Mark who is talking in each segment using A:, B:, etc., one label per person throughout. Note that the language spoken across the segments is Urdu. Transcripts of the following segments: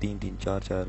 A: 3-3, 4-4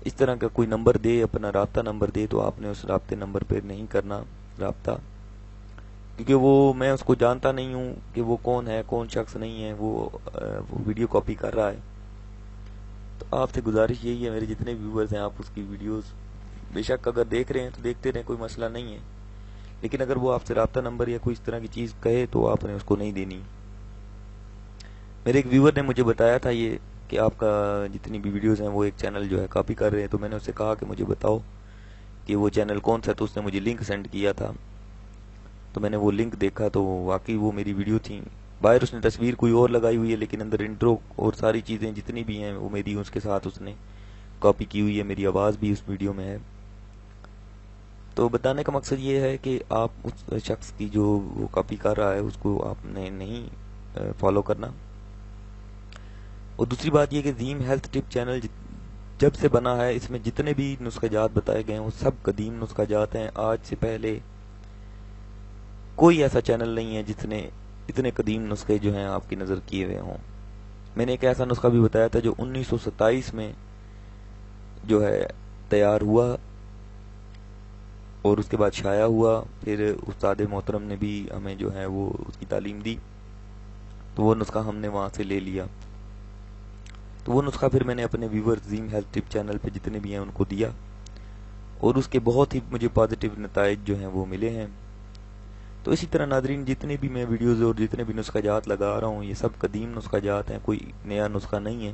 A: اس طرح کا کوئی نمبر دے، اپنا رابطہ نمبر دے، تو آپ نے اس رابطے نمبر پہ نہیں کرنا رابطہ، کیونکہ وہ میں اس کو جانتا نہیں ہوں کہ وہ کون ہے کون شخص نہیں ہے، وہ ویڈیو کاپی کر رہا ہے۔ تو آپ سے گزارش یہی ہے، میرے جتنے ویورز ہیں، آپ اس کی ویڈیوز بے شک اگر دیکھ رہے ہیں تو دیکھتے رہیں، کوئی مسئلہ نہیں ہے، لیکن اگر وہ آپ سے رابطہ نمبر یا کوئی اس طرح کی چیز کہے تو آپ نے اس کو نہیں دینی۔ میرے ایک ویور نے مجھے بتایا تھا یہ کہ آپ کا جتنی بھی ویڈیوز ہیں وہ ایک چینل جو ہے کاپی کر رہے ہیں، تو میں نے اس سے کہا کہ مجھے بتاؤ کہ وہ چینل کون سا، تو اس نے مجھے لنک سینڈ کیا تھا، تو میں نے وہ لنک دیکھا تو واقعی وہ میری ویڈیو تھی۔ باہر اس نے تصویر کوئی اور لگائی ہوئی ہے، لیکن اندر انٹرو اور ساری چیزیں جتنی بھی ہیں وہ میری اس کے ساتھ اس نے کاپی کی ہوئی ہے، میری آواز بھی اس ویڈیو میں ہے۔ تو بتانے کا مقصد یہ ہے کہ آپ اس شخص کی جو وہ کاپی کر رہا ہے اس کو آپ نے نہیں فالو کرنا۔ اور دوسری بات یہ کہ زیم ہیلتھ ٹپ چینل جب سے بنا ہے، اس میں جتنے بھی نسخہ جات بتائے گئے ہیں وہ سب قدیم نسخہ جات ہیں، آج سے پہلے کوئی ایسا چینل نہیں ہے جس نے اتنے قدیم نسخے جو ہیں آپ کی نظر کیے ہوئے ہوں۔ میں نے ایک ایسا نسخہ بھی بتایا تھا جو 1927 میں جو ہے تیار ہوا اور اس کے بعد شائع ہوا، پھر استاد محترم نے بھی ہمیں جو ہے وہ اس کی تعلیم دی، تو وہ نسخہ ہم نے وہاں سے لے لیا، تو وہ نسخہ پھر میں نے اپنے ویور زیم ہیلتھ ٹپ چینل پہ جتنے بھی ہیں ان کو دیا، اور اس کے بہت ہی مجھے پازیٹیو نتائج جو ہیں وہ ملے ہیں۔ تو اسی طرح ناظرین جتنے بھی میں ویڈیوز اور جتنے بھی نسخہ جات لگا رہا ہوں یہ سب قدیم نسخہ جات ہیں، کوئی نیا نسخہ نہیں ہے،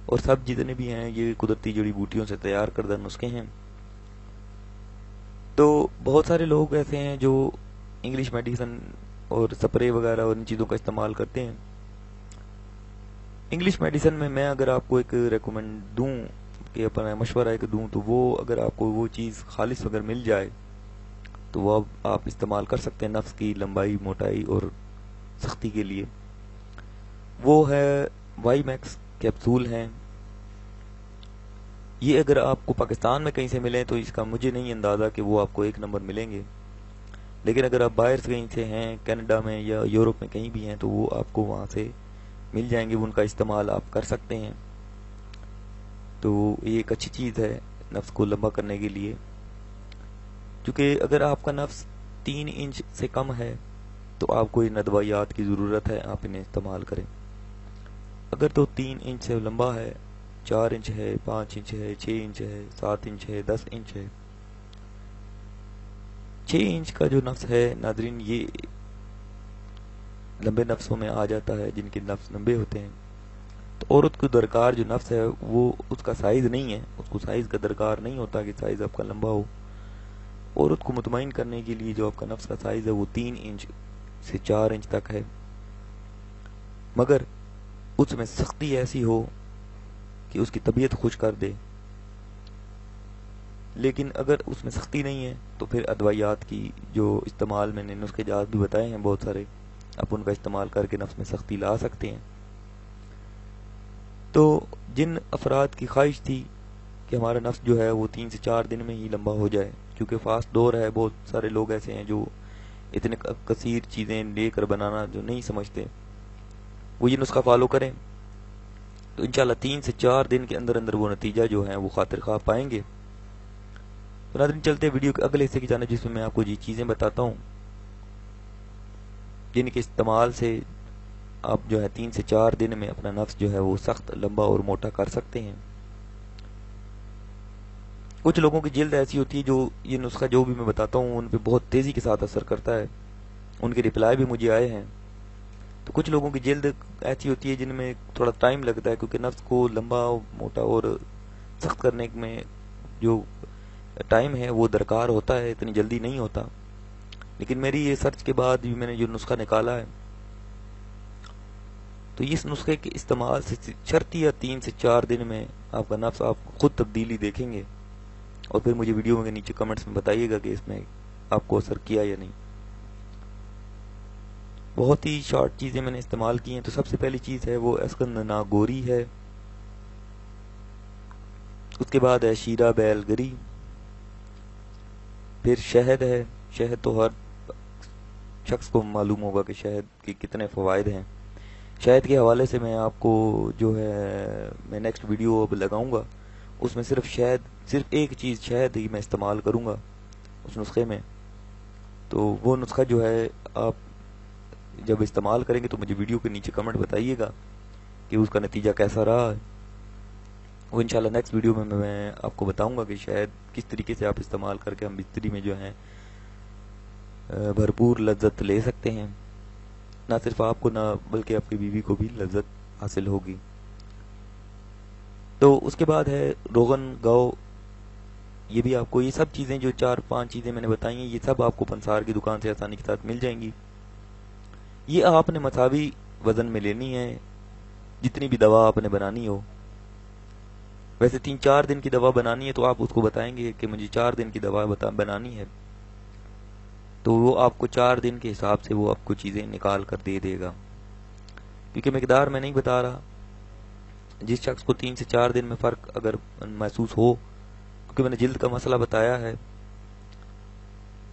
A: اور سب جتنے بھی ہیں یہ قدرتی جڑی بوٹیوں سے تیار کردہ نسخے ہیں۔ تو بہت سارے لوگ ایسے ہیں جو انگلش میڈیسن اور سپرے وغیرہ اور ان چیزوں کا استعمال کرتے ہیں۔ انگلش میڈیسن میں اگر آپ کو ایک ریکومنڈ دوں کہ اپنا مشورہ ایک دوں، تو وہ اگر آپ کو وہ چیز خالص اگر مل جائے تو وہ آپ استعمال کر سکتے ہیں نفس کی لمبائی، موٹائی اور سختی کے لیے۔ وہ ہے وائی میکس کیپسول ہیں، یہ اگر آپ کو پاکستان میں کہیں سے ملیں تو اس کا مجھے نہیں اندازہ کہ وہ آپ کو ایک نمبر ملیں گے، لیکن اگر آپ باہر سے کہیں سے ہیں، کینیڈا میں یا یورپ میں کہیں بھی ہیں، تو وہ آپ کو وہاں سے مل جائیں گے، ان کا استعمال آپ کر سکتے ہیں۔ تو یہ ایک اچھی چیز ہے نفس کو لمبا کرنے کے لیے، کیونکہ اگر آپ کا نفس 3 انچ سے کم ہے تو آپ کو ان ادویات کی ضرورت ہے، آپ انہیں استعمال کریں۔ اگر تو 3 انچ سے لمبا ہے، 4 انچ ہے، 5 انچ ہے، 6 انچ ہے، 7 انچ ہے، 10 انچ ہے، 6 انچ کا جو نفس ہے ناظرین یہ لمبے نفسوں میں آ جاتا ہے، جن کے نفس لمبے ہوتے ہیں۔ تو عورت کو درکار جو نفس ہے وہ اس کا سائز نہیں ہے، اس کو سائز کا درکار نہیں ہوتا کہ سائز آپ کا لمبا ہو۔ عورت کو مطمئن کرنے کے لیے جو آپ کا نفس کا سائز ہے وہ 3 انچ سے 4 انچ تک ہے، مگر اس میں سختی ایسی ہو کہ اس کی طبیعت خوش کر دے۔ لیکن اگر اس میں سختی نہیں ہے تو پھر ادویات کی جو استعمال میں نے نسخے جات بھی بتائے ہیں بہت سارے، آپ ان کا استعمال کر کے نفس میں سختی لا سکتے ہیں۔ تو جن افراد کی خواہش تھی کہ ہمارا نفس جو ہے وہ 3 سے 4 دن میں ہی لمبا ہو جائے، کیونکہ فاسٹ دور ہے، بہت سارے لوگ ایسے ہیں جو اتنے کثیر چیزیں لے کر بنانا جو نہیں سمجھتے، وہ یہ نسخہ فالو کریں تو انشاءاللہ 3 سے 4 دن کے اندر اندر وہ نتیجہ جو ہے وہ خاطر خواہ پائیں گے۔ تو ناظرین چلتے ویڈیو کے اگلے حصے کی جانب، جس میں میں آپ کو یہ چیزیں بتاتا ہوں جن کے استعمال سے آپ جو ہے 3 سے 4 دن میں اپنا نفس جو ہے وہ سخت لمبا اور موٹا کر سکتے ہیں۔ کچھ لوگوں کی جلد ایسی ہوتی ہے جو یہ نسخہ جو بھی میں بتاتا ہوں ان پہ بہت تیزی کے ساتھ اثر کرتا ہے، ان کے ریپلائی بھی مجھے آئے ہیں۔ تو کچھ لوگوں کی جلد ایسی ہوتی ہے جن میں تھوڑا ٹائم لگتا ہے، کیونکہ نفس کو لمبا موٹا اور سخت کرنے میں جو ٹائم ہے وہ درکار ہوتا ہے، اتنی جلدی نہیں ہوتا۔ لیکن میری یہ سرچ کے بعد بھی میں نے جو نسخہ نکالا ہے تو اس نسخے کے استعمال سے شرطیہ 3 سے 4 دن میں آپ کا نفس آپ خود تبدیلی دیکھیں گے، اور پھر مجھے ویڈیو کے نیچے کمنٹس میں بتائیے گا کہ اس میں آپ کو اثر کیا یا نہیں۔ بہت ہی شارٹ چیزیں میں نے استعمال کی ہیں۔ تو سب سے پہلی چیز ہے وہ اسکن ناگوری ہے، اس کے بعد ہے شیرہ بیل گری، پھر شہد ہے۔ شہد تو ہر شخص کو معلوم ہوگا کہ شہد کے کتنے فوائد ہیں۔ شہد کے حوالے سے میں آپ کو جو ہے میں نیکسٹ ویڈیو اب لگاؤں گا، اس میں صرف ایک چیز شہد ہی میں استعمال کروں گا اس نسخے میں. تو وہ نسخہ جو ہے آپ جب استعمال کریں گے تو مجھے ویڈیو کے نیچے کمنٹ بتائیے گا کہ اس کا نتیجہ کیسا رہا ہے. وہ انشاءاللہ نیکسٹ ویڈیو میں میں آپ کو بتاؤں گا کہ شاید کس طریقے سے آپ استعمال کر کے ہم بستری میں جو ہیں بھرپور لذت لے سکتے ہیں. نہ صرف آپ کو نہ بلکہ آپ کی بیوی کو بھی لذت حاصل ہوگی. تو اس کے بعد ہے روغن گاؤ. یہ بھی آپ کو یہ سب چیزیں جو 4-5 چیزیں میں نے بتائی ہیں یہ سب آپ کو پنسار کی دکان سے آسانی کے ساتھ مل جائیں گی. یہ آپ نے مساوی وزن میں لینی ہے جتنی بھی دوا آپ نے بنانی ہو. ویسے 3-4 دن کی دوا بنانی ہے تو آپ اس کو بتائیں گے کہ مجھے 4 دن کی دوا بنانی ہے تو وہ آپ کو 4 دن کے حساب سے وہ آپ کو چیزیں نکال کر دے دے گا. کیونکہ مقدار میں نہیں بتا رہا. جس شخص کو 3 سے 4 دن میں فرق اگر محسوس ہو, کیونکہ میں نے جلد کا مسئلہ بتایا ہے,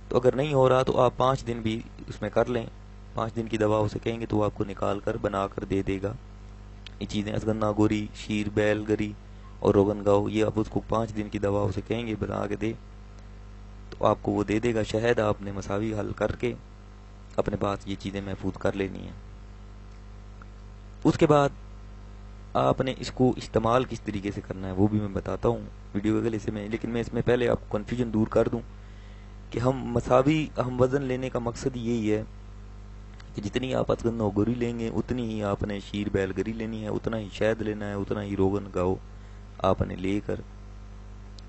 A: تو اگر نہیں ہو رہا تو آپ 5 دن بھی اس میں کر لیں. 5 دن کی دوا اسے کہیں گے تو وہ آپ کو نکال کر بنا کر دے دے گا. یہ چیزیں ازغنا گوری, شیر بیل گری اور روغن گاؤ, یہ آپ اس کو 5 دن کی دوا اسے کہیں گے بنا کے دے تو آپ کو وہ دے دے گا. شہد آپ نے مساوی حل کر کے اپنے پاس یہ چیزیں محفوظ کر لینی ہیں. اس کے بعد آپ نے اس کو استعمال کس طریقے سے کرنا ہے وہ بھی میں بتاتا ہوں ویڈیو کے اگلے حصے میں. لیکن میں اس میں پہلے آپ کو کنفیوژن دور کر دوں کہ ہم وزن لینے کا مقصد یہی ہے کہ جتنی آپ ازغنا گوری لیں گے اتنی ہی آپ نے شیر بیل گری لینی ہے, اتنا ہی شہد لینا ہے, اتنا ہی روغن گاؤ آپ نے لے کر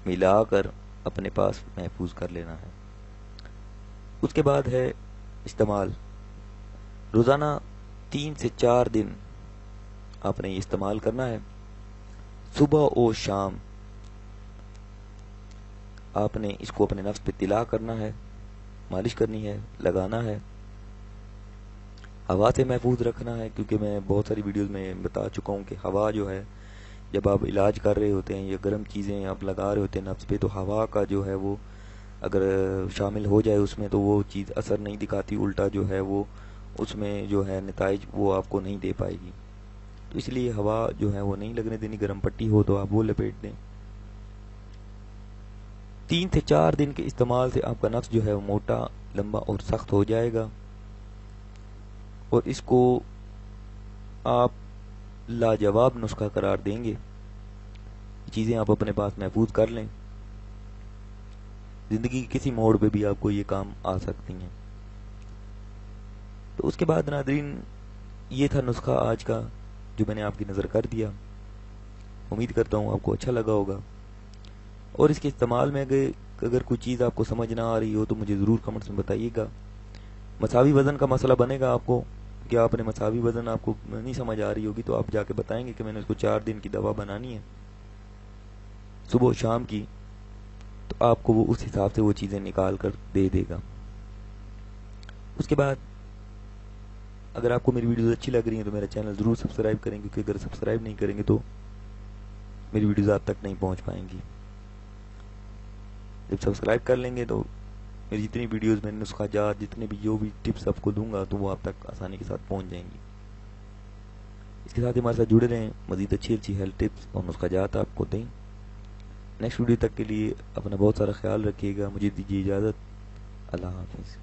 A: ملا کر اپنے پاس محفوظ کر لینا ہے. اس کے بعد ہے استعمال. روزانہ 3 سے 4 دن آپ نے یہ استعمال کرنا ہے. صبح اور شام آپ نے اس کو اپنے نفس پہ تلا کرنا ہے, مالش کرنی ہے, لگانا ہے. ہوا سے محفوظ رکھنا ہے کیونکہ میں بہت ساری ویڈیوز میں بتا چکا ہوں کہ ہوا جو ہے جب آپ علاج کر رہے ہوتے ہیں یا گرم چیزیں آپ لگا رہے ہوتے ہیں نفس پہ تو ہوا کا جو ہے وہ اگر شامل ہو جائے اس میں تو وہ چیز اثر نہیں دکھاتی, الٹا جو ہے وہ اس میں جو ہے نتائج وہ آپ کو نہیں دے پائے گی. تو اس لیے ہوا جو ہے وہ نہیں لگنے دینی. گرم پٹی ہو تو آپ وہ لپیٹ دیں. 3 سے 4 دن کے استعمال سے آپ کا نفس جو ہے وہ موٹا, لمبا اور سخت ہو جائے گا اور اس کو آپ لاجواب نسخہ قرار دیں گے. چیزیں آپ اپنے پاس محفوظ کر لیں, زندگی کے کسی موڑ پہ بھی آپ کو یہ کام آ سکتی ہیں. تو اس کے بعد ناظرین یہ تھا نسخہ آج کا جو میں نے آپ کی نظر کر دیا. امید کرتا ہوں آپ کو اچھا لگا ہوگا. اور اس کے استعمال میں اگر کوئی چیز آپ کو سمجھ نہ آ رہی ہو تو مجھے ضرور کمنٹس میں بتائیے گا. مساوی وزن کا مسئلہ بنے گا آپ کو کہ آپ نے مساوی وزن آپ کو نہیں سمجھ آ رہی ہوگی تو آپ جا کے بتائیں گے کہ میں نے اس کو 4 دن کی دوا بنانی ہے صبح و شام کی, تو آپ کو وہ اس حساب سے وہ چیزیں نکال کر دے دے گا. اس کے بعد اگر آپ کو میری ویڈیوز اچھی لگ رہی ہیں تو میرا چینل ضرور سبسکرائب کریں, کیونکہ اگر سبسکرائب نہیں کریں گے تو میری ویڈیوز آپ تک نہیں پہنچ پائیں گی. جب سبسکرائب کر لیں گے تو میری جتنی ویڈیوز میں نسخہ جات جتنے بھی جو بھی ٹپس آپ کو دوں گا تو وہ آپ تک آسانی کے ساتھ پہنچ جائیں گی. اس کے ساتھ ہمارے ساتھ جڑے رہیں, مزید اچھی ہیلتھ ٹپس اور نسخہ جات آپ کو دیں. نیکسٹ ویڈیو تک کے لیے اپنا بہت سارا خیال رکھیے گا. مجھے دیجیے اجازت. اللہ حافظ.